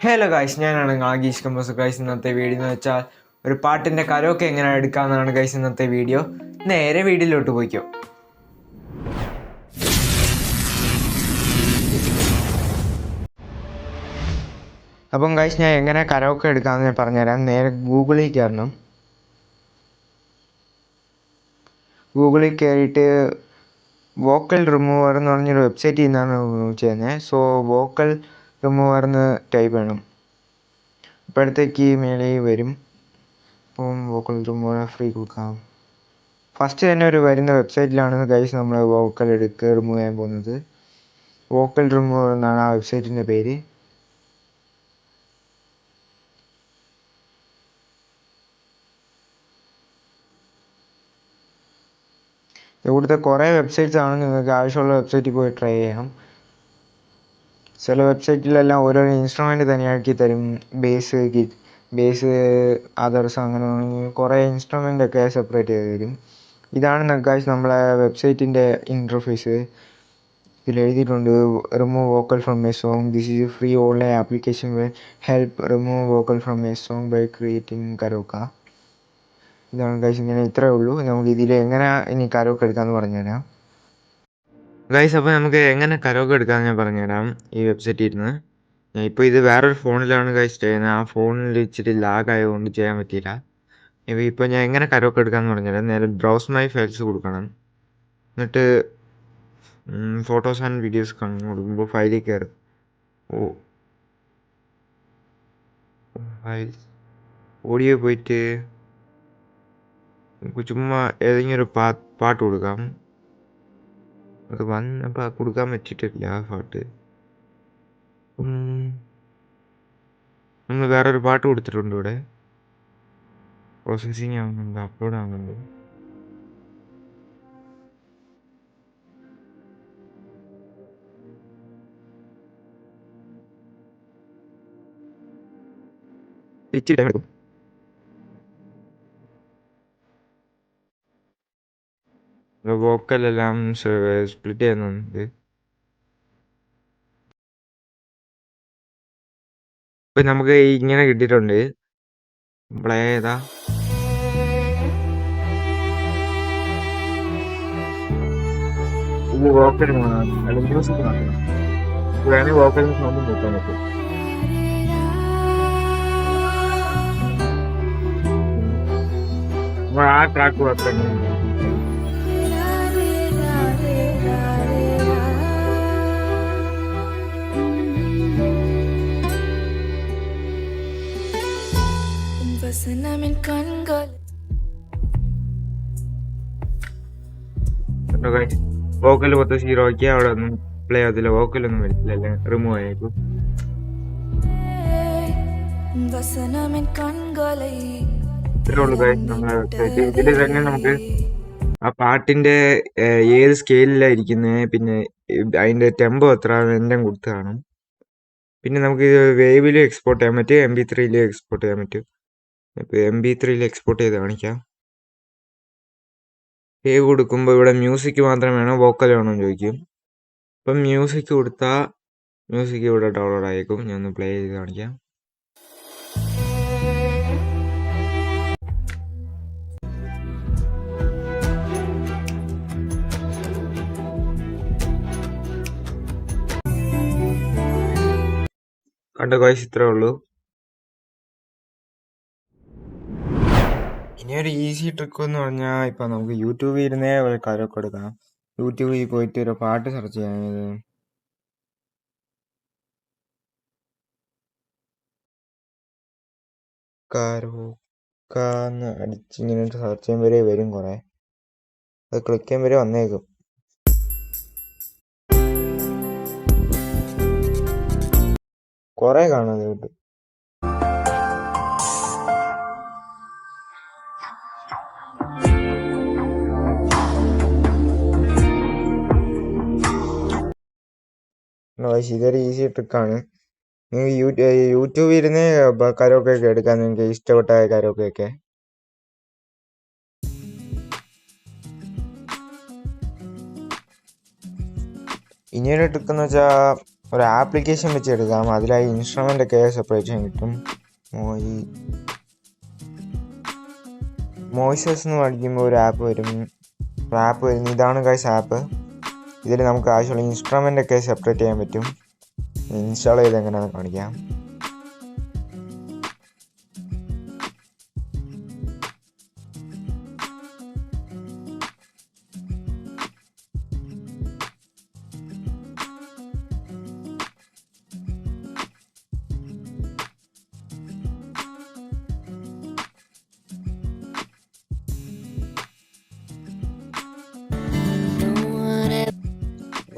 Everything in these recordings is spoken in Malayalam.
ഹലോ ഗൈസ്, ഞാനാണ് ആഗീഷ് കമ്പോസ്. ഗൈസ്, ഇന്നത്തെ വീഡിയോ എന്ന് വെച്ചാൽ ഒരു പാട്ടിൻ്റെ കരോക്കെ എങ്ങനെ എടുക്കാമെന്നാണ് ഗൈസ് ഇന്നത്തെ വീഡിയോ. നേരെ വീഡിയോയിലോട്ട് പോയിക്കോ. അപ്പം ഗൈസ്, ഞാൻ എങ്ങനെ കരോക്കെ എടുക്കാമെന്ന് ഞാൻ പറഞ്ഞുതരാം. നേരെ ഗൂഗിളിൽ കയറണം. ഗൂഗിളിൽ കയറിയിട്ട് വോക്കൽ റിമൂവർ എന്ന് പറഞ്ഞൊരു വെബ്സൈറ്റിൽ നിന്നാണ് ചെയ്യുന്നത്. സോ വോക്കൽ റിമൂവർ എന്ന് ടൈപ്പ് ചെയ്യണം. ഇപ്പോഴത്തേക്ക് മേലെ വരും. അപ്പം വോക്കൽ റിമൂവർ ഫ്രീ കൊടുക്കാം. ഫസ്റ്റ് തന്നെ ഒരു വരുന്ന വെബ്സൈറ്റിലാണ് ഗൈസ് നമ്മൾ വോക്കൽ റിമൂവ് ചെയ്യാൻ പോകുന്നത്. വോക്കൽ റിമൂവർ എന്നാണ് ആ വെബ്സൈറ്റിൻ്റെ പേര്. ഇവിടുത്തെ കുറേ വെബ്സൈറ്റ്സ് ആണ്. നിങ്ങൾക്ക് ആവശ്യമുള്ള വെബ്സൈറ്റിൽ പോയി ട്രൈ ചെയ്യാം. ചില വെബ്സൈറ്റിലെല്ലാം ഓരോരോ ഇൻസ്ട്രുമെൻ്റ് തന്നെയാക്കി തരും. ബേസ് അതേഴ്സ് അങ്ങനെ കുറേ ഇൻസ്ട്രുമെൻ്റൊക്കെ സെപ്പറേറ്റ് ചെയ്ത് തരും. ഇതാണ് ഗൈസ് നമ്മളെ വെബ്സൈറ്റിൻ്റെ ഇൻ്റർഫേസ്. ഇതിൽ എഴുതിയിട്ടുണ്ട് remove vocal from a song. This is free online application will help remove vocal from a song by creating karaoke. ഇതാണ് ഗൈസ്, ഇങ്ങനെ ഇത്രയേ ഉള്ളൂ. നമുക്ക് ഇതിൽ എങ്ങനെ ഇനി കരോക്കെ എടുക്കാമെന്ന് പറഞ്ഞുതരാം ഗൈസ്. അപ്പോൾ നമുക്ക് എങ്ങനെ കരോക്കെ എടുക്കാമെന്ന് ഞാൻ പറഞ്ഞുതരാം ഈ വെബ്സൈറ്റിൽ ഇരുന്ന്. ഇപ്പോൾ ഇത് വേറൊരു ഫോണിലാണ് ഗൈസ് ചെയ്യുന്നത്. ആ ഫോണിൽ ഇച്ചിരി ലാഗ് ആയതുകൊണ്ട് ചെയ്യാൻ പറ്റിയില്ല. ഇപ്പോൾ ഞാൻ എങ്ങനെ കരോക്കെ എടുക്കാമെന്ന് പറഞ്ഞുതരാം. നേരെ ബ്രൗസ് മൈ ഫയൽസ് കൊടുക്കണം. എന്നിട്ട് ഫോട്ടോസ് ആൻഡ് വീഡിയോസ് കൊടുക്കുമ്പോൾ ഫയലിൽ കയറും. ഓഡിയോ പോയിട്ട് ചുമ്മാ ഏതെങ്കിലും ഒരു പാട്ട് കൊടുക്കാം. അത് വന്നപ്പോൾ കൊടുക്കാൻ പറ്റിയിട്ടില്ല ആ പാട്ട്. നമ്മൾ വേറൊരു പാട്ട് കൊടുത്തിട്ടുണ്ട് ഇവിടെ. പ്രോസസ്സിങ് ആവുന്നുണ്ട്, അപ്ലോഡ് ആവുന്നുണ്ട്. ഇച്ചിരി ടൈം എടുക്കും. വോക്കലെല്ലാം സ്പ്ലിറ്റ് ചെയ്യുന്നുണ്ട്. ഇപ്പം നമുക്ക് ഇങ്ങനെ കിട്ടിയിട്ടുണ്ട്. പ്ലേ ചെയ്താ ഇത് വോക്കൽ അല്ല മ്യൂസിക് മാത്രം. വേണമെങ്കിൽ വോക്കലിന് സൗണ്ട് നോക്കാൻ പറ്റും. നമ്മൾ ആ ട്രാക്ക് മാത്രം വോക്കൽ 0 ആക്കി. അവിടെ ഒന്നും പ്ലേ ആകത്തില്ല, വോക്കലൊന്നും വരത്തില്ല, എല്ലാം റിമൂവ് ആയേക്കും. ഇതിൽ തന്നെ നമുക്ക് ആ പാട്ടിന്റെ ഏത് സ്കെയിലിലായിരിക്കുന്നത്, പിന്നെ അതിന്റെ ടെമ്പോ എത്ര എല്ലാം കൊടുത്ത് കാണും. പിന്നെ നമുക്ക് വേവിലും എക്സ്പോർട്ട് ചെയ്യാൻ പറ്റും, MP3 എക്സ്പോർട്ട് ചെയ്യാൻ പറ്റും. ഇപ്പോൾ MP3 എക്സ്പോർട്ട് ചെയ്ത് കാണിക്കാം. വേവ് കൊടുക്കുമ്പോൾ ഇവിടെ മ്യൂസിക് മാത്രം വേണോ വോക്കൽ വേണോ എന്ന് ചോദിക്കും. അപ്പം മ്യൂസിക് കൊടുത്താൽ മ്യൂസിക് ഇവിടെ ഡൗൺലോഡ് ആയേക്കും. ഞാൻ ഒന്ന് പ്ലേ ചെയ്ത് കാണിക്കാം. കണ്ട ഗൈസ്, ഇത്രേ ഉള്ളൂ. ഇനിയൊരു ഈസി ട്രിക്ക് എന്ന് പറഞ്ഞാൽ ഇപ്പം നമുക്ക് യൂട്യൂബിൽ ഇരുന്നേ ഒരു കരോക്കെ എടുക്കാം. യൂട്യൂബിൽ പോയിട്ട് ഒരു പാട്ട് സെർച്ച് ചെയ്യാൻ കരോക്കാന്ന് അടിച്ചിങ്ങനെ സെർച്ച് ചെയ്യുമ്പോഴേ വരും കുറേ. അത് ക്ലിക്ക് ചെയ്യുമ്പോഴേ വന്നേക്കും. കുറേ കാണാതെ കിട്ടും. ഇതൊരു ഈസി ട്രിക്കാണ്. നിങ്ങൾക്ക് യൂട്യൂബിൽ ഇരുന്ന് കരോക്കെ ഒക്കെ എടുക്കാം, നിങ്ങൾക്ക് ഇഷ്ടപ്പെട്ട കരോക്കെ. ഇനിയൊരു ട്രിക്ക് എന്ന് വെച്ചാൽ ഒരു ആപ്ലിക്കേഷൻ വെച്ചെടുക്കാം. അതിലായി ഇൻസ്ട്രുമെൻ്റ് ഒക്കെ സെപ്പറേറ്റ് ചെയ്യാൻ കിട്ടും. മോയ്സസ് എന്ന് പഠിക്കുമ്പോൾ ഒരു ആപ്പ് വരും. ഇതാണ് ഗൈസ് ആപ്പ്. ഇതിൽ നമുക്ക് ആവശ്യമുള്ള ഇൻസ്ട്രുമെൻ്റ് ഒക്കെ സെപ്പറേറ്റ് ചെയ്യാൻ പറ്റും. ഇൻസ്റ്റാൾ ചെയ്ത് എങ്ങനെയാണെന്ന് കാണിക്കാം.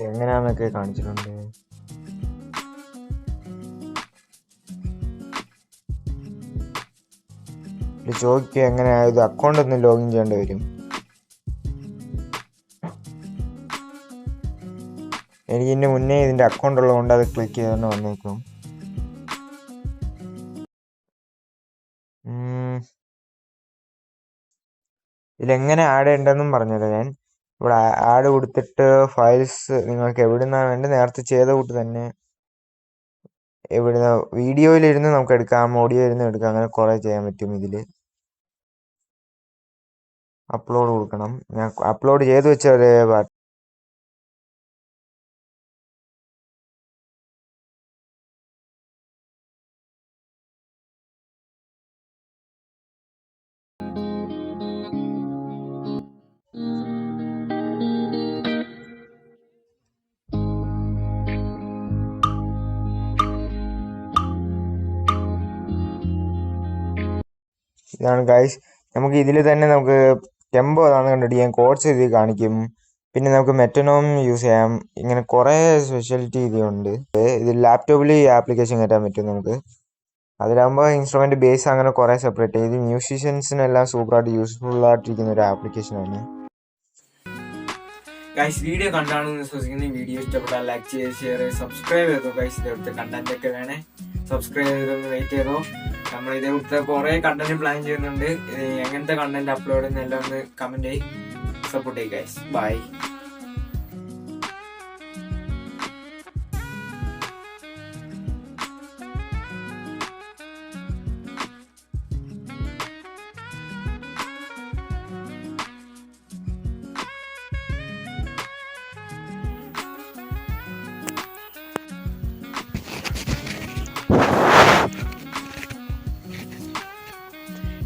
എങ്ങനെയാണെന്നൊക്കെ കാണിച്ചിട്ടുണ്ട്. ചോദിക്കുക എങ്ങനെയാ ഇത് അക്കൗണ്ട് ഒന്ന് ലോഗിൻ ചെയ്യേണ്ടി വരും. എനിക്ക് ഇതിൻ്റെ മുന്നേ ഇതിൻ്റെ അക്കൗണ്ട് ഉള്ളതുകൊണ്ട് അത് ക്ലിക്ക് ചെയ്ത് തന്നെ വന്നേക്കും. ഇതിലെങ്ങനെ ആഡ് ചെയ്യേണ്ടതെന്നും പറഞ്ഞുതരാം ഞാൻ. ഇവിടെ ആഡ് കൊടുത്തിട്ട് ഫയൽസ് നിങ്ങൾക്ക് എവിടുന്നാണ് വേണ്ടത് നേരത്തെ ചെയ്ത കൂട്ട് തന്നെ എവിടുന്ന വീഡിയോയിലിരുന്ന് നമുക്ക് എടുക്കാം, ഓഡിയോ ഇരുന്ന് എടുക്കാം, അങ്ങനെ കുറേ ചെയ്യാൻ പറ്റും. ഇതിൽ അപ്ലോഡ് കൊടുക്കണം. ഞാൻ അപ്ലോഡ് ചെയ്ത് വെച്ച ഒരു ഇതാണ് ഗൈസ്. നമുക്ക് ഇതിൽ തന്നെ നമുക്ക് ടെമ്പോ അതാണെന്ന് കണ്ടുപിടിക്കാം. കോഡ്സ് ഇതിൽ കാണിക്കും. പിന്നെ നമുക്ക് മെറ്റനോം യൂസ് ചെയ്യാം. ഇങ്ങനെ കുറേ സ്പെഷ്യാലിറ്റി ഇതിലുണ്ട്. ഇത് ലാപ്ടോപ്പിൽ ഈ ആപ്ലിക്കേഷൻ കയറ്റാൻ പറ്റും നമുക്ക്. അതിലാകുമ്പോൾ ഇൻസ്ട്രുമെൻ്റ് ബേസ് അങ്ങനെ കുറേ സെപ്പറേറ്റ് ചെയ്ത് മ്യൂസീഷ്യൻസിനെല്ലാം സൂപ്പറായിട്ട് യൂസ്ഫുൾ ആയിട്ടിരിക്കുന്ന ഒരു ആപ്ലിക്കേഷനാണ്. ഗൈസ് വീഡിയോ കണ്ടാണെന്ന് വിശ്വസിക്കുന്നു. വീഡിയോ ഇഷ്ടപ്പെട്ടാൽ ലൈക്ക് ചെയ്ത് ഷെയർ ചെയ്ത് സബ്സ്ക്രൈബ് ചെയ്തോ. ഗൈസ് ഇതേപോലത്തെ കണ്ടന്റ് ഒക്കെ വേണേ സബ്സ്ക്രൈബ് ചെയ്തൊന്ന് വെയിറ്റ് ചെയ്തോ. നമ്മൾ ഇതേപോലത്തെ കുറേ കണ്ടന്റ് പ്ലാൻ ചെയ്യുന്നുണ്ട്. എങ്ങനത്തെ കണ്ടന്റ് അപ്ലോഡ് ചെയ്യുന്നെല്ലാം ഒന്ന് കമന്റ് ചെയ്ത് സപ്പോർട്ട് ചെയ്യും ഗൈസ്. ബൈ.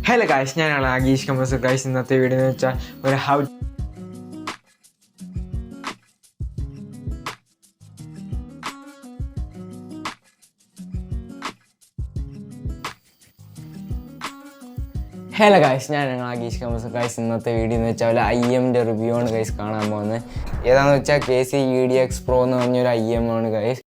ഹലോ ഗൈസ്, ഞാനാണ് ആഗീഷ് കമ്പസ്. ഗൈസ് ഇന്നത്തെ വീഡിയോ എന്ന് വെച്ചാൽ ഒരു ഹലോ ഗൈസ്, ഞാനാണ് ആഗീഷ് കമ്പസ്. ഗൈസ് ഇന്നത്തെ വീഡിയോ എന്ന് വെച്ചാൽ IMൻ്റെ റിവ്യൂ ആണ് ഗൈസ് കാണാൻ പോകുന്നത്. ഏതാണെന്ന് വെച്ചാൽ KC EDX Pro എന്ന് പറഞ്ഞൊരു IM ആണ് ഗൈസ്.